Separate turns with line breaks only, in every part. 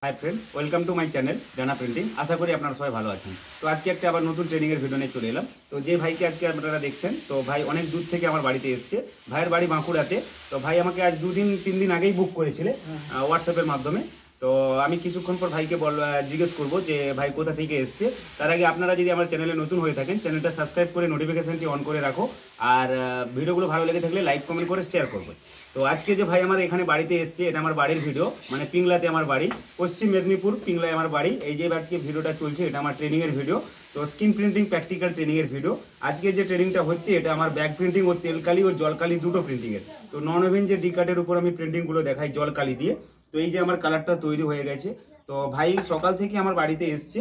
High friend welcome to my channel जाना printing. आशा करी আপনারা সবাই ভালো আছেন। তো আজকে একটা আবার নতুন ট্রেনিং এর ভিডিও নিয়ে চলে এলাম। তো যে ভাইকে আজকে আপনারা দেখছেন, তো ভাই অনেক দূর থেকে আমার বাড়িতে এসেছে। ভাইয়ের বাড়ি বাঁকুড়াতে। তো ভাই আমাকে আজ 2-3 দিন আগেই বুক করেছিল হোয়াটসঅ্যাপের মাধ্যমে। তো আমি কিছুক্ষণ পর ভাইকে জিজ্ঞেস করব যে ভাই কোথা থেকে এসছে। তার আগে আপনারা যদি আমার চ্যানেলে নতুন হয়ে থাকেন চ্যানেলটা সাবস্ক্রাইব করে নোটিফিকেশনটি অন করে রাখো, আর ভিডিওগুলো ভালো লেগে থাকলে লাইক কমেন্ট করে শেয়ার করবে। তো আজকে যে ভাই আমার এখানে বাড়িতে এসছে, এটা আমার বাড়ির ভিডিও, মানে পিংলাতে আমার বাড়ি, পশ্চিম মেদিনীপুর পিংলায় আমার বাড়ি। এই যে আজকে ভিডিওটা চলছে এটা আমার ট্রেনিংয়ের ভিডিও। তো স্ক্রিন প্রিন্টিং প্র্যাকটিক্যাল ট্রেনিংয়ের ভিডিও। আজকে যে ট্রেনিংটা হচ্ছে এটা আমার ব্যাক প্রিন্টিং ও তেলকালি ও জলকালি দুটো প্রিন্টিংয়ের। তো নন ওভেন যে ডি কাটের উপর আমি প্রিন্টিংগুলো দেখাই জলকালি দিয়ে। তো এই যে আমার কালারটা তৈরি হয়ে গেছে। তো ভাই সকাল থেকে আমার বাড়িতে এসছে।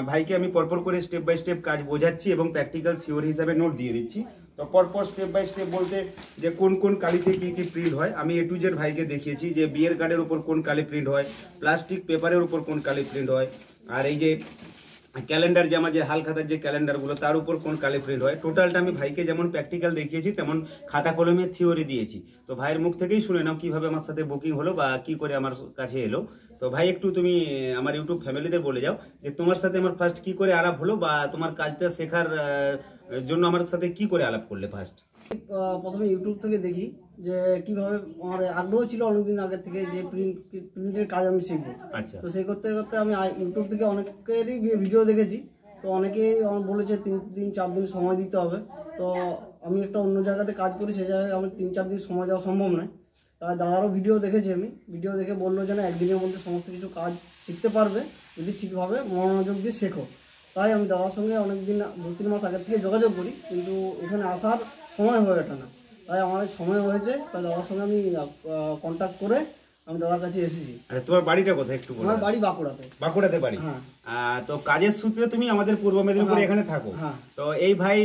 ভাইকে আমি পরপর করে স্টেপ বাই স্টেপ কাজ বোঝাচ্ছি এবং প্র্যাকটিক্যাল থিওরি হিসাবে নোট দিয়ে দিচ্ছি। তো পরপর স্টেপ বাই স্টেপ বলতে যে কোন কোন কালিতে কী কী প্রিন্ট হয় আমি A to Z ভাইকে দেখিয়েছি, যে বিয়ের কার্ডের উপর কোন কালি প্রিন্ট হয়, প্লাস্টিক পেপারের উপর কোন কালি প্রিন্ট হয়, আর এই যে ক্যালেন্ডার যে আমার যে হালখাতার যে ক্যালেন্ডারগুলো তার উপর কোন কালি প্রিন্ট হয়। টোটালটা আমি ভাইকে যেমন প্র্যাকটিক্যাল দেখিয়েছি তেমন খাতা কলমে থিওরি দিয়েছি। তো ভাইয়ের মুখ থেকেই শুনে নাও কীভাবে আমার সাথে বুকিং হলো বা কী করে আমার কাছে এলো। তো ভাই একটু তুমি আমার ইউটিউব ফ্যামিলিদের বলে যাও যে তোমার সাথে আমার ফার্স্ট কী করে আলাপ হলো বা তোমার কাজটা শেখার জন্য আমার সাথে কি করে আলাপ করলে ফার্স্ট।
প্রথমে ইউটিউব থেকে দেখি যে কিভাবে আমার আগ্রহ ছিল অনেকদিন আগে থেকে যে প্রিন্টের কাজ আমি শিখবো।
আচ্ছা।
তো সেই করতে করতে আমি ইউটিউব থেকে অনেকেরই ভিডিও দেখেছি। তো অনেকেই আমার বলেছে 3-4 দিন সময় দিতে হবে। তো আমি একটা অন্য জায়গাতে কাজ করি, সেই জায়গায় আমার 3-4 দিন সময় দেওয়া সম্ভব নয়। তাই দাদারও ভিডিও দেখেছি, আমি ভিডিও দেখে বললো যেন একদিনের মধ্যে সমস্ত কিছু কাজ শিখতে পারবে যদি ঠিকভাবে মনোযোগ দিয়ে শেখো। তাই আমি দাদার সঙ্গে অনেকদিন 2-3 মাস আগের থেকে যোগাযোগ করি, কিন্তু এখানে আসার সময় হয়ে ওঠে না। তাই আমার সময় হয়েছে, তাই দাদার সঙ্গে আমি কন্ট্যাক্ট করে আমি দাদার কাছে এসেছি।
আচ্ছা, তোমার বাড়িটা কোথায় একটু বলো।
আমার বাড়ি বাঁকুড়াতে।
বাঁকুড়াতে বাড়ি।
হ্যাঁ।
তো কাজের সূত্রে তুমি আমাদের পূর্ব মেদিনীপুরে এখানে থাকো।
হ্যাঁ।
তো এই ভাই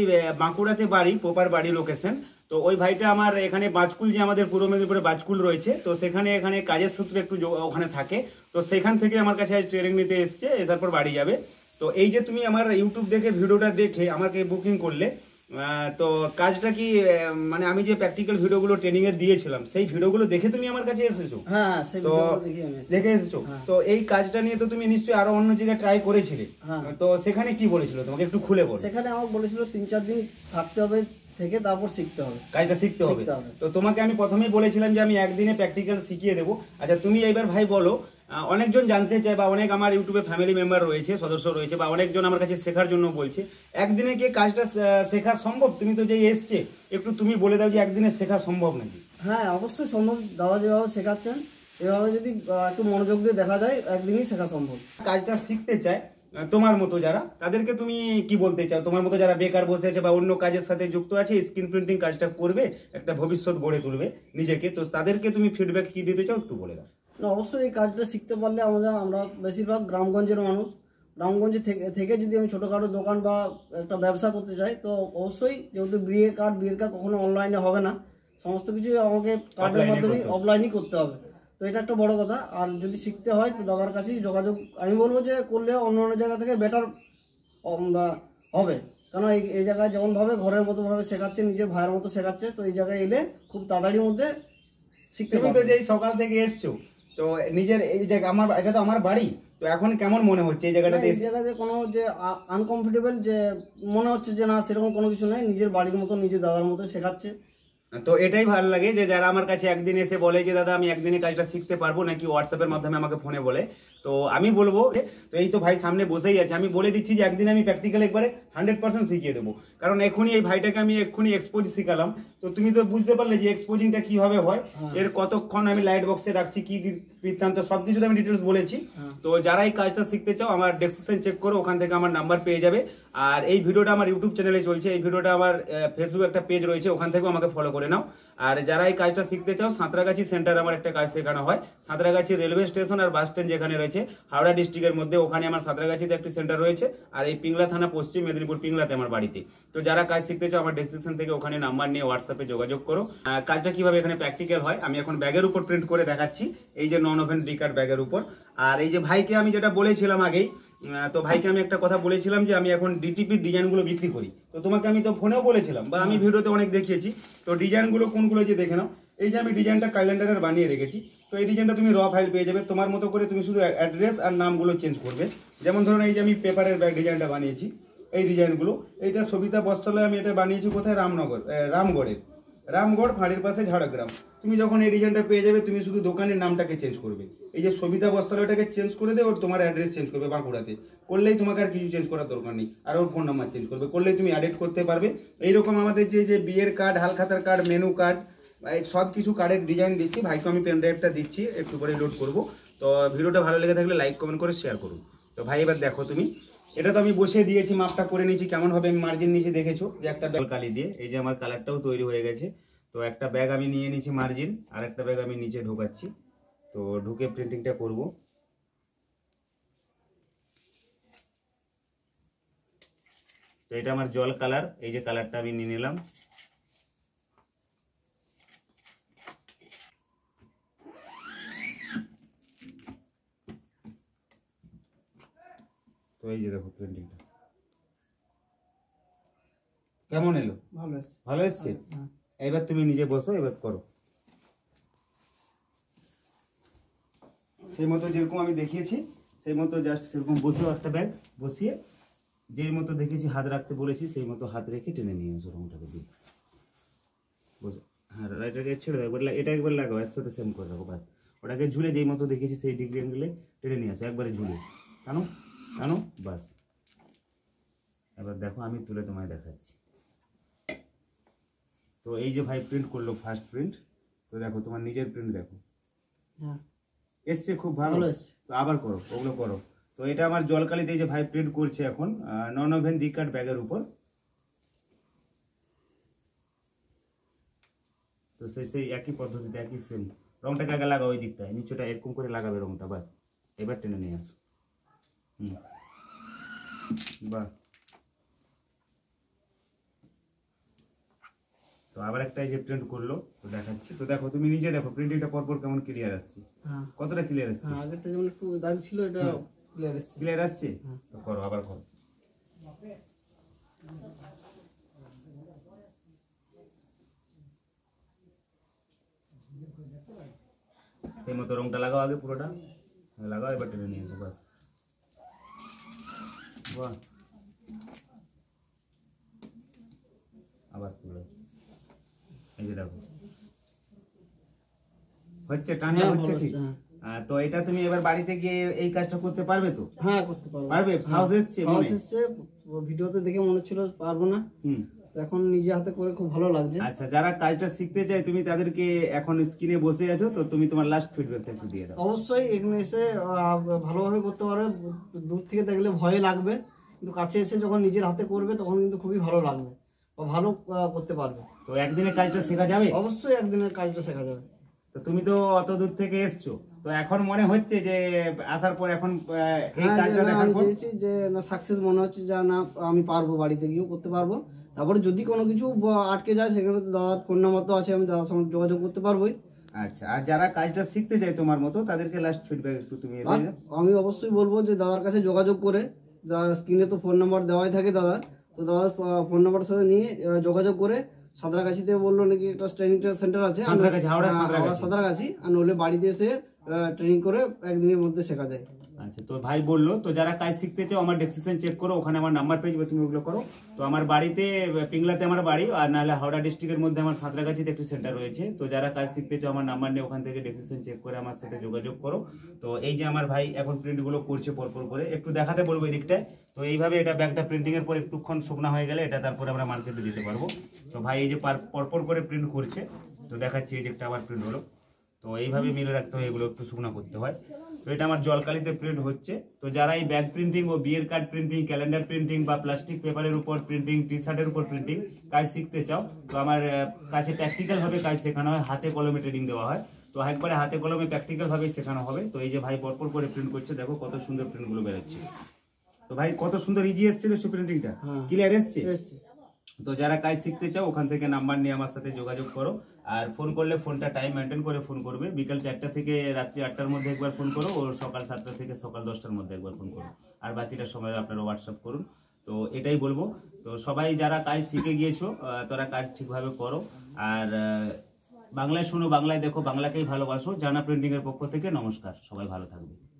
বাঁকুড়াতে বাড়ি, প্রপার বাড়ি লোকেশন। তো ওই ভাইটা আমার এখানে বাজকুল, যে আমাদের পূর্ব মেদিনীপুরে বাজকুল রয়েছে, তো সেখানে এখানে কাজের সূত্রে একটু ওখানে থাকে। তো সেখান থেকে আমার কাছে আজ ট্রেনিং নিতে এসছে, এসার পর বাড়ি যাবে। তো এই যে তুমি আমার ইউটিউব দেখে ভিডিওটা দেখে আমাকে বুকিং করলে, তো কাজটা কি মানে আমি যে প্র্যাকটিক্যাল ভিডিওগুলো ট্রেনিং এর দিয়েছিলাম সেই ভিডিওগুলো দেখে তুমি আমার কাছে এসেছো?
হ্যাঁ, সেই ভিডিওগুলো
দেখে এসেছো। তো এই কাজটা নিয়ে তো তুমি নিশ্চয়ই আরো অন্য জায়গায় ট্রাই করেছিলে। তো সেখানে কি বলেছিল তোমাকে, একটু খুলে বলো।
সেখানে আমাকে বলেছিল 3-4 দিন থাকতে হবে, থেকে তারপর শিখতে হবে,
কাজটা শিখতে হবে। তো তোমাকে আমি প্রথমেই বলেছিলাম যে আমি একদিনে প্র্যাকটিক্যাল শিখিয়ে দেবো। আচ্ছা, তুমি এইবার ভাই বলো, অনেকজন জানতে চায় বা অনেক আমার ইউটিউবে ফ্যামিলি মেম্বার রয়েছে, সদস্য রয়েছে, বা অনেকজন আমার কাছে শেখার জন্য বলছে, একদিনে কি কাজটা শেখা সম্ভব? তুমি তো যে এসছে একটু তুমি বলে দাও যে একদিনে শেখা সম্ভব নাকি?
হ্যাঁ, অবশ্যই সম্ভব। দাদা যেভাবে শেখাচ্ছেন এভাবে যদি একটু মনোযোগ দিয়ে দেখা যায় একদিনই শেখা সম্ভব।
কাজটা শিখতে চায় তোমার মতো যারা, তাদেরকে তুমি কি বলতে চাও? তোমার মতো যারা বেকার বসে আছে বা অন্য কাজের সাথে যুক্ত আছে, স্ক্রিন প্রিন্টিং কাজটা করবে, একটা ভবিষ্যৎ গড়ে তুলবে নিজেকে, তো তাদেরকে তুমি ফিডব্যাক কি দিতে চাও একটু বলে দাও।
না, অবশ্যই এই কাজটা শিখতে পারলে আমরা বেশিরভাগ গ্রামগঞ্জের মানুষ, গ্রামগঞ্জে থেকে যদি আমি ছোটোখাটো দোকান বা একটা ব্যবসা করতে চাই, তো অবশ্যই যেহেতু বিয়ের কার্ড কখনো অনলাইনে হবে না, সমস্ত কিছু আমাকে কার্ডের মাধ্যমে অফলাইনই করতে হবে। তো এটা একটা বড় কথা। আর যদি শিখতে হয় তো দাদার কাছেই যোগাযোগ আমি বলবো যে করলে অন্য অন্য জায়গা থেকে বেটার হবে। কেন এই জায়গায় যেমনভাবে ঘরের মতোভাবে শেখাচ্ছে, নিজের ভাইয়ের মতো শেখাচ্ছে, তো এই জায়গায় এলে খুব তাড়াতাড়ির মধ্যে শিখতে পারবে।
তুমি তো যেই সকাল থেকে এসছো, তো নিজের এই জায়গা এটা তো আমার বাড়ি, তো এখন কেমন মনে হচ্ছে এই জায়গাটাতে?
এই জায়গাতে কোনো যে আনকমফোর্টেবল যে মনে হচ্ছে যে না, সেরকম কোনো কিছু নেই। নিজের বাড়ির মতো, নিজের দাদার মতো শেখাচ্ছে।
তো এটাই ভালো লাগে যে যারা আমার কাছে একদিন এসে বলে যে দাদা আমি একদিনে কাজটা শিখতে পারবো নাকি, হোয়াটসঅ্যাপের মাধ্যমে আমাকে ফোনে বলে। তো আমি বলবো, তো এই তো ভাই সামনে বসেই আছে, আমি বলে দিচ্ছি যে একদিন আমি প্র্যাকটিক্যাল একবারে 100% শিখিয়ে দেবো। কারণ এখনই এই ভাইটাকে আমি এক্ষুনি এক্সপোজ শিখালাম। তো তুমি তো বুঝতে পারলে যে এক্সপোজিংটা কিভাবে হয়, এর কতক্ষণ আমি লাইট বক্সে রাখছি, কি বৃত্তান্ত সবকিছু আমি ডিটেলস বলেছি। তো যারা এই কাজটা শিখতে চাও আমার ডেসক্রিপশন চেক করো, ওখান থেকে আমার নাম্বার পেয়ে যাবে। আর এই ভিডিওটা আমার ইউটিউব চ্যানেলে চলছে, এই ভিডিওটা আমার ফেসবুক একটা পেজ রয়েছে, ওখান থেকেও আমাকে ফলো করে নাও। আর যারা এই কাজটা শিখতে চাও, সাঁতরাগাছি সেন্টার আমার একটা কাজ শেখানো হয়। সাঁতরাগাছি রেলওয়ে স্টেশন আর বাস স্ট্যান্ড যেখানে রয়েছে হাওড়া ডিস্ট্রিক্টের মধ্যে, ওখানে আমার সাঁতরাগাছিতে একটি সেন্টার রয়েছে। আর এই পিংলা থানা, পশ্চিম মেদিনীপুর পিংলাতে আমার বাড়িতে। তো যারা কাজ শিখতে চাও আমার ডেসক্রিপশন থেকে ওখানে নাম্বার নিয়ে হোয়াটসঅ্যাপে যোগাযোগ করো। কাজটা কিভাবে এখানে প্র্যাকটিক্যাল হয় আমি এখন ব্যাগের উপর প্রিন্ট করে দেখাচ্ছি, এই যে নন ওভেন ডি কাট ব্যাগের উপর। আর এই যে ভাইকে আমি যেটা বলেছিলাম আগেই, তো ভাইকে আমি একটা কথা বলেছিলাম যে আমি এখন ডিটিপির ডিজাইনগুলো বিক্রি করি। তো তোমাকে আমি তো ফোনেও বলেছিলাম বা আমি ভিডিওতে অনেক দেখিয়েছি। তো ডিজাইনগুলো কোনগুলো যে দেখে নাও, এই যে আমি ডিজাইনটা ক্যালেন্ডারের বানিয়ে রেখেছি। তো এই ডিজাইনটা তুমি র ফাইল পেয়ে যাবে। তোমার মতো করে তুমি শুধু অ্যাড্রেস আর নামগুলো চেঞ্জ করবে। যেমন ধরুন এই যে আমি পেপারের ব্যাগ ডিজাইনটা বানিয়েছি, এই ডিজাইনগুলো, এইটা সবিতা বস্ত্রালয় আমি এটা বানিয়েছি কোথায়, রামগড় ফাঁড়ির পাশে ঝাড়গ্রাম। তুমি যখন এই ডিজাইনটা পেয়ে যাবে, তুমি শুধু দোকানের নামটাকে চেঞ্জ করবে। এই যে সবিতা বস্ত্রালয়টাকে চেঞ্জ করে দেবে, ওর তোমার অ্যাড্রেস চেঞ্জ করবে বাঁকুড়াতে, করলেই তোমাকে আর কিছু চেঞ্জ করার দরকার নেই। আর ওর ফোন নাম্বার চেঞ্জ করবে, করলেই তুমি অ্যাডেড করতে পারবে। এইরকম আমাদের যে বিয়ের কার্ড, হালখাতার কার্ড, মেনু কার্ড, সব কিছু কার্ডের ডিজাইন দিচ্ছি। ভাইকে আমি পেন ড্রাইভটা দিচ্ছি, একটু করে লোড করবো। তো ভিডিওটা ভালো লেগে থাকলে লাইক কমেন্ট করে শেয়ার করুন। তো ভাই এবার দেখো তুমি, এটা তো আমি বসে দিয়েছি, মাপটা করে নিয়েছি কেমন হবে, আমি মার্জিন নিচে দেখেছো যে একটা ব্যাগ কালি দিয়ে, এই যে আমার কালারটাও তৈরি হয়ে গেছে। তো একটা ব্যাগ আমি নিয়ে নিয়েছি মার্জিন, আর একটা ব্যাগ আমি নিচে ঢোকাচ্ছি। তো ঢুকে প্রিন্টিংটা করব। তো এটা আমার জল কালার, এই যে কালারটা আমি নিয়ে নিলাম। তো এই যে দেখো প্রিন্টিংটা কেমন এলো, ভালো এসছে। এবার তুমি নিজে বসো, এবার করো সেই মতো যেরকম আমি দেখিয়েছি, সেই মতো জাস্ট সেরকম বসেও একটা ব্যাগ বসিয়ে, যেই মতো দেখেছি হাত রাখতে বলেছি সেই মতো হাত রেখে টেনে নিয়ে আসো রংটাকে দিয়ে বসে। হ্যাঁ, এটাকে ছেড়ে দাও, এটা একবার লাগাও, এর সাথে সেম করে রাখো বাস। ওটাকে ঝুলে যেই মতো দেখেছি সেই ডিগ্রি অ্যাঙ্গেলে টেনে নিয়ে আসো, একবারে ঝুলে টানো টানো বাস। এবার দেখো আমি তুলে তোমায় দেখাচ্ছি। তো এই যে ভাই প্রিন্ট করলো ফার্স্ট প্রিন্ট। তো দেখো তোমার নিজের প্রিন্ট দেখো, এসছে খুব ভালো। তো আবার করো, ওগুলো করো। তো এটা আমার জলকালিতে এই যে ভাই প্রিন্ট করছে এখন নন ওভেন ডিকাট ব্যাগের উপর। তো সেই একই পদ্ধতিতে, একই সেম রংটাকে আগে লাগাও, ওই দিকটায় নিচেটা এরকম করে লাগাবে রংটা বাস। এবার টেনে নিয়ে আসো। বাহ। তো আবার একটা এই যে প্রিন্ট করলো, তো দেখাচ্ছি। তো দেখো তুমি নিজে দেখো প্রিন্টিংটা পরপর কেমন ক্লিয়ার আসছে, কতটা ক্লিয়ার আসছে।
আগেরটা যেমন একটু দাগ ছিল, এটা
ক্লিয়ার আসছে। তো করো, আবার করো। সেই মতো রংটা লাগাও, আগে পুরোটা লাগাও, এবার টেনে নিয়ে এসো বাস। বাহ, আবার তুলো, এই যে দেখো হচ্ছে, টানটা হচ্ছে ঠিক। তো এটা তুমি এবার বাড়িতে গিয়ে এই কাজটা করতে পারবে তো?
হ্যাঁ, করতে পারবো।
পারবে? সাহস এসছে?
ভিডিওতে দেখে মনে ছিল পারবো না, এখন নিজে হাতে করে খুব ভালো লাগছে।
আচ্ছা, যারা কাজটা শিখতে চায় তুমি তাদেরকে এখন স্ক্রিনে বসে আছো, তো তুমি তোমার লাস্ট ফিডব্যাকটা একটু দিয়ে দাও।
অবশ্যই এখানে এসে ভালোভাবে করতে পারবে। দূর থেকে দেখলে ভয় লাগবে, কিন্তু কাছে এসে যখন নিজের হাতে করবে তখন কিন্তু খুবই ভালো লাগবে, ভালো করতে পারবে।
তো একদিনে কাজটা শেখা যাবে?
অবশ্যই একদিনের কাজটা শেখা যাবে।
তো তুমি তো অত দূর থেকে এসছো, তো এখন মনে হচ্ছে যে আসার পর এখন এই কাজটা দেখার পর
যে না সাকসেস মনে হচ্ছে, যে না আমি পারবো, বাড়িতে গিয়েও করতে পারবো। তারপরে যদি কোনো কিছু আটকে যায় সেখানে তো দাদার ফোন নাম্বার তো আছে, আমি দাদার সঙ্গে যোগাযোগ করতে পারবোই।
আচ্ছা, আর যারা কাজটা শিখতে চায় তোমার মতো তাদেরকে লাস্ট ফিডব্যাক একটু তুমি দিয়ে দাও।
আমি অবশ্যই বলবো যে দাদার কাছে যোগাযোগ করে, স্ক্রিনে তো ফোন নাম্বার দেওয়াই থাকে দাদার, তো দাদার ফোন নাম্বারের সাথে নিয়ে যোগাযোগ করে, সাঁতরাগাছিতে বললো নাকি একটা ট্রেনিং সেন্টার আছে, সাঁতরাগাছি, আর নইলে বাড়িতে এসে ট্রেনিং করে একদিনের মধ্যে শেখা যায়।
আচ্ছা, তো ভাই বললো তো যারা কাজ শিখতে চাও আমার ডেসক্রিপশন চেক করো, ওখানে আমার নাম্বার পেয়ে যাবে, তুমি ওগুলো করো। তো আমার বাড়িতে পিংলাতে আমার বাড়ি, আর নাহলে হাওড়া ডিস্ট্রিক্টের মধ্যে আমার সাঁতরাগাছিতে একটি সেন্টার রয়েছে। তো যারা কাজ শিখতে চাও আমার নাম্বার নিয়ে ওখান থেকে ডেসক্রিপশন চেক করে আমার সাথে যোগাযোগ করো। তো এই যে আমার ভাই এখন প্রিন্টগুলো করছে পরপর করে, একটু দেখাতে বলবো এই দিকটায়। তো এইভাবে এটা ব্যাগটা প্রিন্টিং এর পর একটুক্ষণ শুকনা হয়ে গেলে এটা তারপরে আমরা মার্কেটে দিতে পারবো। তো ভাই এই যে পরপর করে প্রিন্ট করছে, তো দেখাচ্ছি এই যে একটা আবার প্রিন্ট হলো। তো এইভাবে মিলে রাখতে হয়, এগুলো একটু শুকনা করতে হয়। তো এটা আমার জলকালিতে প্রিন্ট হচ্ছে। তো যারা এই ব্যাগ প্রিন্টিং ও বিয়ের কার্ড প্রিন্টিং, ক্যালেন্ডার প্রিন্টিং বা প্লাস্টিক পেপারের উপর প্রিন্টিং, টি শার্টের উপর প্রিন্টিং কাজ শিখতে চাও, তো আমার কাছে প্র্যাকটিক্যাল ভাবে কাজ শেখানো হয়, হাতে কলমে ট্রেনিং দেওয়া হয়। তো একবারে হাতে কলমে প্র্যাকটিক্যাল ভাবে শেখানো হবে। তো এই যে ভাই পরপর করে প্রিন্ট করছে, দেখো কত সুন্দর প্রিন্ট গুলো বেরোচ্ছে। তো ভাই কত সুন্দর ইজি এসছে তো প্রিন্টিংটা, ক্লিয়ার এসছে। তো যারা কাজ শিখতে চাও ওখান থেকে নাম্বার নিয়ে আমার সাথে যোগাযোগ করো, আর ফোন করলে ফোনটা টাইম মেনটেন করে ফোন করবে। বিকাল 4টা থেকে রাত্রি 8টার মধ্যে একবার ফোন করো, ও সকাল 7টা থেকে সকাল 10টার মধ্যে একবার ফোন করো, আর বাকিটা সময় আপনারা হোয়াটসঅ্যাপ করুন। তো এটাই বলবো। তো সবাই যারা কাজ শিখে গিয়েছো তারা কাজ ঠিকভাবে করো, আর বাংলায় শোনো, বাংলায় দেখো, বাংলাকেই ভালোবাসো। জানা প্রিন্টিং এর পক্ষ থেকে নমস্কার, সবাই ভালো থাকবে।